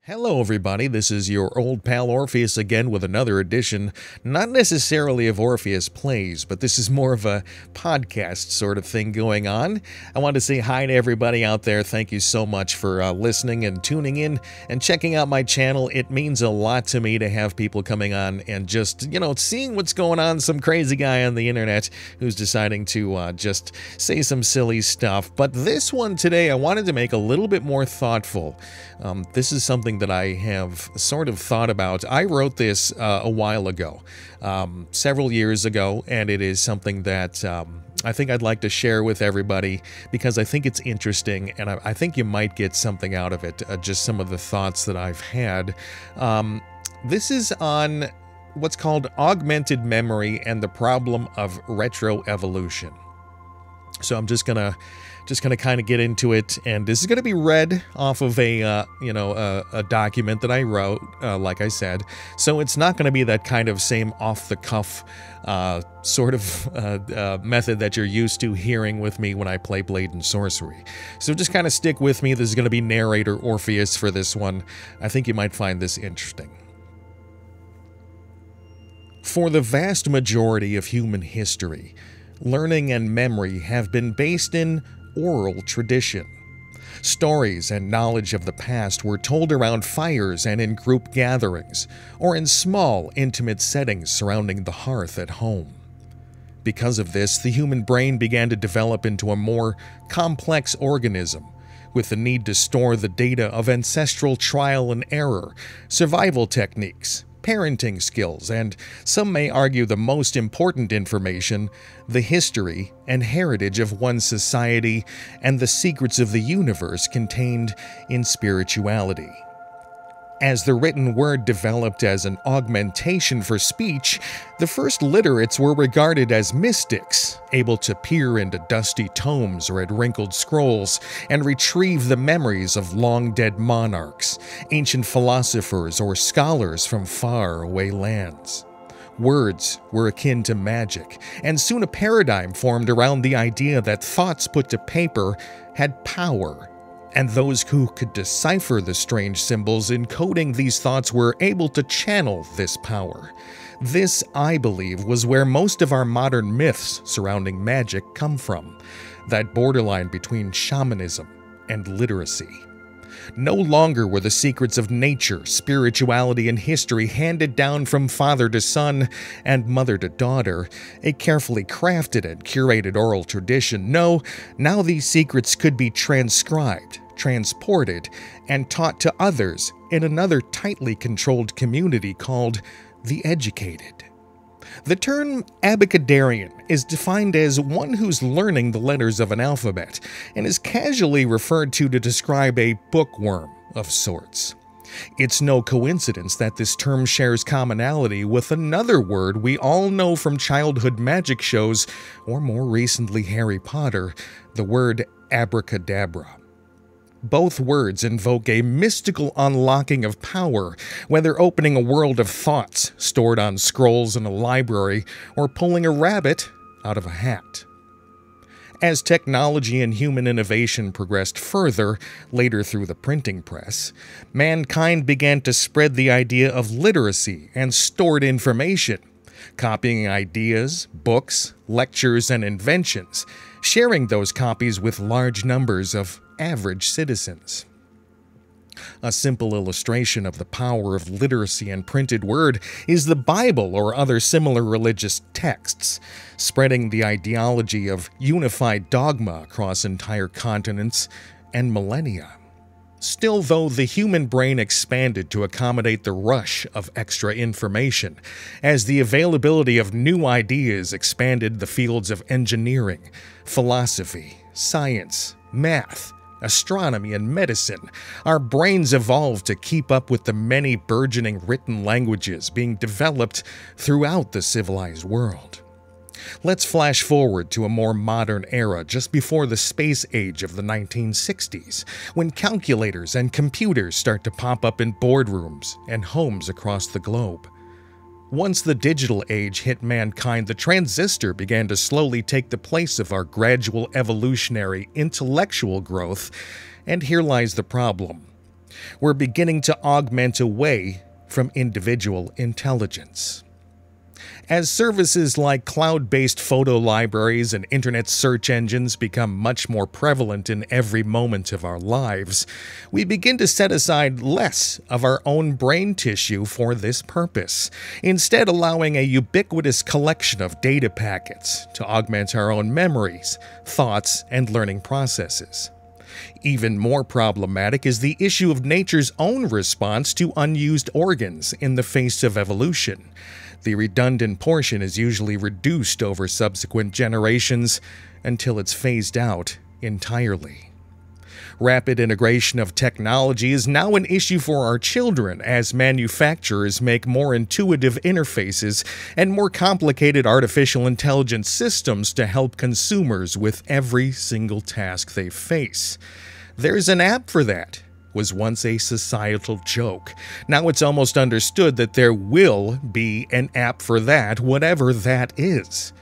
Hello everybody, this is your old pal Orpheus again with another edition, not necessarily of Orpheus Plays, but this is more of a podcast sort of thing going on. I want to say hi to everybody out there. Thank you so much for listening and tuning in and checking out my channel. It means a lot to me to have people coming on and just, seeing what's going on. Some crazy guy on the internet who's deciding to just say some silly stuff. But this one today I wanted to make a little bit more thoughtful. This is something that I have sort of thought about. I wrote this a while ago, several years ago, and it is something that I think I'd like to share with everybody because I think it's interesting and I think you might get something out of it, just some of the thoughts that I've had. This is on what's called augmented memory and the problem of retroevolution. So I'm just gonna kind of get into it, and this is gonna be read off of a document that I wrote, like I said. So it's not gonna be that kind of same off-the-cuff sort of method that you're used to hearing with me when I play Blade and Sorcery. So just kind of stick with me. This is gonna be narrator Orpheus for this one. I think you might find this interesting. For the vast majority of human history, learning and memory have been based in oral tradition. Stories and knowledge of the past were told around fires and in group gatherings, or in small, intimate settings surrounding the hearth at home. Because of this, the human brain began to develop into a more complex organism, with the need to store the data of ancestral trial and error, survival techniques, parenting skills, and some may argue the most important information, the history and heritage of one society and the secrets of the universe contained in spirituality. As the written word developed as an augmentation for speech, the first literates were regarded as mystics, able to peer into dusty tomes or at wrinkled scrolls and retrieve the memories of long-dead monarchs, ancient philosophers, or scholars from far-away lands. Words were akin to magic, and soon a paradigm formed around the idea that thoughts put to paper had power, and those who could decipher the strange symbols encoding these thoughts were able to channel this power. This, I believe, was where most of our modern myths surrounding magic come from, that borderline between shamanism and literacy. No longer were the secrets of nature, spirituality, and history handed down from father to son and mother to daughter, a carefully crafted and curated oral tradition. No, now these secrets could be transcribed, transported, and taught to others in another tightly controlled community called the educated. The term abecedarian is defined as one who's learning the letters of an alphabet and is casually referred to describe a bookworm of sorts. It's no coincidence that this term shares commonality with another word we all know from childhood magic shows, or more recently Harry Potter, the word abracadabra. Both words invoke a mystical unlocking of power, whether opening a world of thoughts stored on scrolls in a library or pulling a rabbit out of a hat. As technology and human innovation progressed further, later through the printing press, mankind began to spread the idea of literacy and stored information, copying ideas, books, lectures, and inventions, sharing those copies with large numbers of average citizens. A simple illustration of the power of literacy and printed word is the Bible or other similar religious texts, spreading the ideology of unified dogma across entire continents and millennia. Still, though, the human brain expanded to accommodate the rush of extra information, as the availability of new ideas expanded the fields of engineering, philosophy, science, math, astronomy, and medicine. Our brains evolved to keep up with the many burgeoning written languages being developed throughout the civilized world. Let's flash forward to a more modern era just before the space age of the 1960s, when calculators and computers start to pop up in boardrooms and homes across the globe. Once the digital age hit mankind, the transistor began to slowly take the place of our gradual evolutionary intellectual growth, and here lies the problem. We're beginning to augment away from individual intelligence. As services like cloud-based photo libraries and internet search engines become much more prevalent in every moment of our lives, we begin to set aside less of our own brain tissue for this purpose, instead allowing a ubiquitous collection of data packets to augment our own memories, thoughts, and learning processes. Even more problematic is the issue of nature's own response to unused organs in the face of evolution. The redundant portion is usually reduced over subsequent generations until it's phased out entirely. Rapid integration of technology is now an issue for our children as manufacturers make more intuitive interfaces and more complicated artificial intelligence systems to help consumers with every single task they face. There's an app for that. Was once a societal joke. Now it's almost understood that there will be an app for that, whatever that is.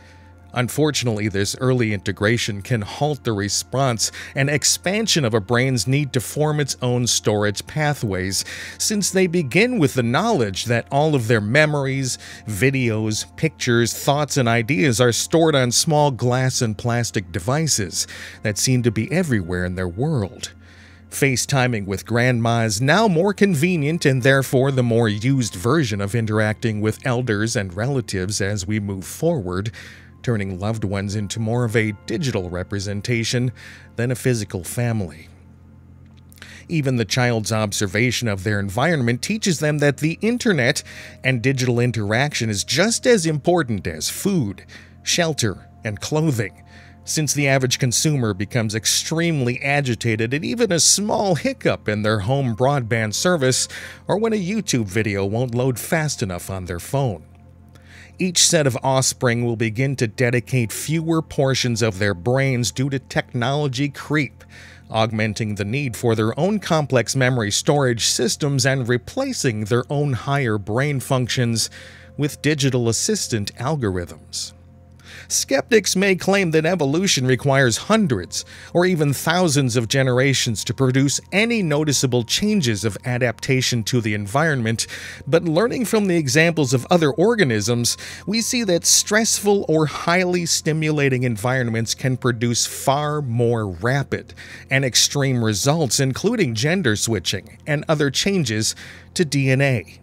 Unfortunately, this early integration can halt the response and expansion of a brain's need to form its own storage pathways, since they begin with the knowledge that all of their memories, videos, pictures, thoughts, and ideas are stored on small glass and plastic devices that seem to be everywhere in their world. FaceTiming with grandma is now more convenient and therefore the more used version of interacting with elders and relatives as we move forward, turning loved ones into more of a digital representation than a physical family. Even the child's observation of their environment teaches them that the internet and digital interaction is just as important as food, shelter, and clothing, since the average consumer becomes extremely agitated at even a small hiccup in their home broadband service or when a YouTube video won't load fast enough on their phone. Each set of offspring will begin to dedicate fewer portions of their brains due to technology creep, augmenting the need for their own complex memory storage systems and replacing their own higher brain functions with digital assistant algorithms. Skeptics may claim that evolution requires hundreds or even thousands of generations to produce any noticeable changes of adaptation to the environment, but learning from the examples of other organisms, we see that stressful or highly stimulating environments can produce far more rapid and extreme results, including gender switching and other changes to DNA.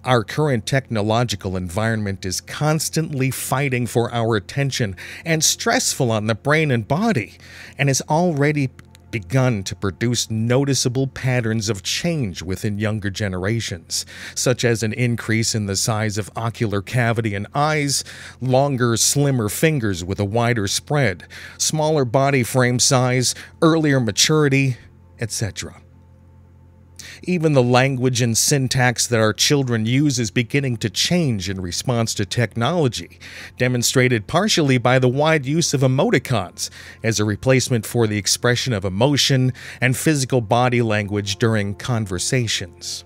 Our current technological environment is constantly fighting for our attention and stressful on the brain and body, and has already begun to produce noticeable patterns of change within younger generations, such as an increase in the size of ocular cavity and eyes, longer, slimmer fingers with a wider spread, smaller body frame size, earlier maturity, etc. Even the language and syntax that our children use is beginning to change in response to technology, demonstrated partially by the wide use of emoticons as a replacement for the expression of emotion and physical body language during conversations.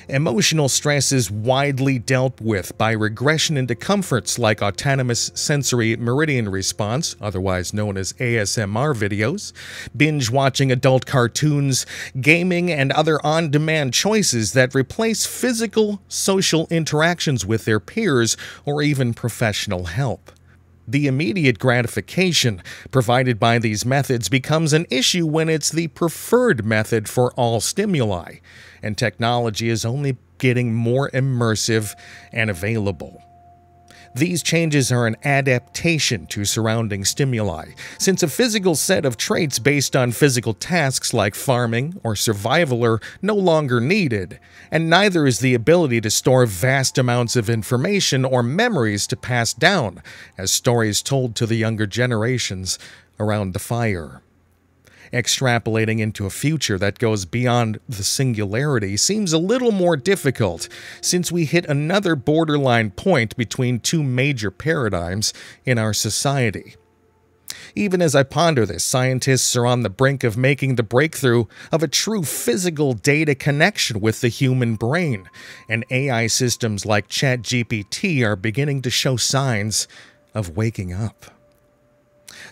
Emotional stress is widely dealt with by regression into comforts like autonomous sensory meridian response, otherwise known as ASMR videos, binge-watching adult cartoons, gaming, and other on-demand choices that replace physical, social interactions with their peers or even professional help. The immediate gratification provided by these methods becomes an issue when it's the preferred method for all stimuli, and technology is only getting more immersive and available. These changes are an adaptation to surrounding stimuli, since a physical set of traits based on physical tasks like farming or survival are no longer needed, and neither is the ability to store vast amounts of information or memories to pass down as stories told to the younger generations around the fire. Extrapolating into a future that goes beyond the singularity seems a little more difficult, since we hit another borderline point between two major paradigms in our society. Even as I ponder this, scientists are on the brink of making the breakthrough of a true physical data connection with the human brain, and AI systems like ChatGPT are beginning to show signs of waking up.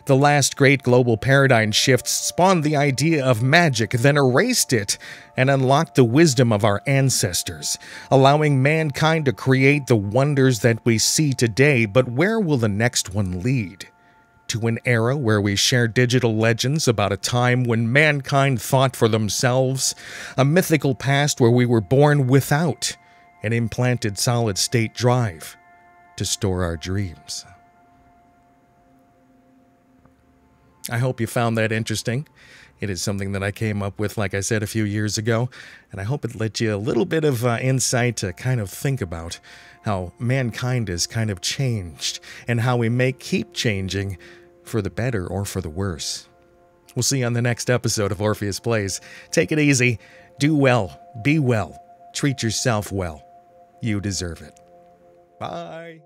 The last great global paradigm shifts spawned the idea of magic, then erased it and unlocked the wisdom of our ancestors, allowing mankind to create the wonders that we see today. But where will the next one lead? To an era where we share digital legends about a time when mankind thought for themselves, a mythical past where we were born without an implanted solid-state drive to store our dreams. I hope you found that interesting. It is something that I came up with, like I said, a few years ago, and I hope it let you a little bit of insight to kind of think about how mankind has kind of changed and how we may keep changing for the better or for the worse. We'll see you on the next episode of Orpheus Plays. Take it easy, do well, be well, treat yourself well. You deserve it. Bye.